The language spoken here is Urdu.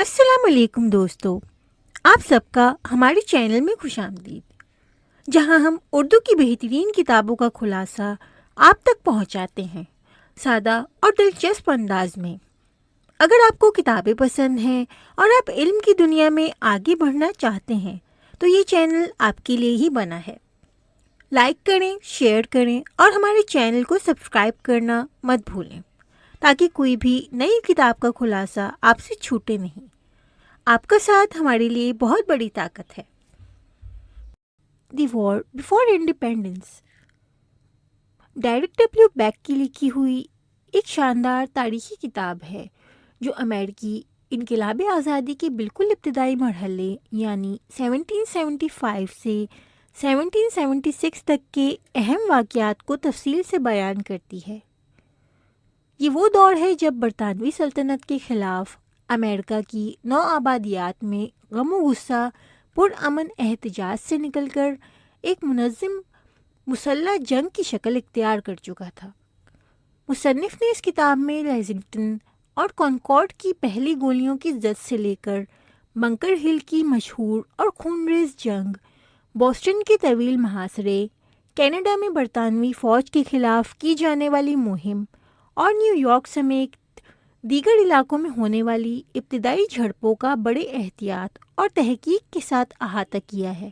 السلام علیکم دوستو، آپ سب کا ہمارے چینل میں خوش آمدید، جہاں ہم اردو کی بہترین کتابوں کا خلاصہ آپ تک پہنچاتے ہیں سادہ اور دلچسپ انداز میں۔ اگر آپ کو کتابیں پسند ہیں اور آپ علم کی دنیا میں آگے بڑھنا چاہتے ہیں تو یہ چینل آپ کے لیے ہی بنا ہے۔ لائک کریں، شیئر کریں اور ہمارے چینل کو سبسکرائب کرنا مت بھولیں تاکہ کوئی بھی نئی کتاب کا خلاصہ آپ سے چھوٹے نہیں۔ آپ کا ساتھ ہمارے لیے بہت بڑی طاقت ہے۔ The war before independence Derek W Beck کی لکھی ہوئی ایک شاندار تاریخی کتاب ہے جو امریکی انقلاب آزادی کے بالکل ابتدائی مرحلے یعنی 1775 سے 1776 تک کے اہم واقعات کو تفصیل سے بیان کرتی ہے۔ یہ وہ دور ہے جب برطانوی سلطنت کے خلاف امریکہ کی نو آبادیات میں غم و غصہ پرامن احتجاج سے نکل کر ایک منظم مسلح جنگ کی شکل اختیار کر چکا تھا۔ مصنف نے اس کتاب میں لیکزنگٹن اور کنکارڈ کی پہلی گولیوں کی زد سے لے کر بنکر ہل کی مشہور اور خونریز جنگ، بوسٹن کے طویل محاصرے، کینیڈا میں برطانوی فوج کے خلاف کی جانے والی مہم اور نیو یارک سمیت دیگر علاقوں میں ہونے والی ابتدائی جھڑپوں کا بڑے احتیاط اور تحقیق کے ساتھ احاطہ کیا ہے۔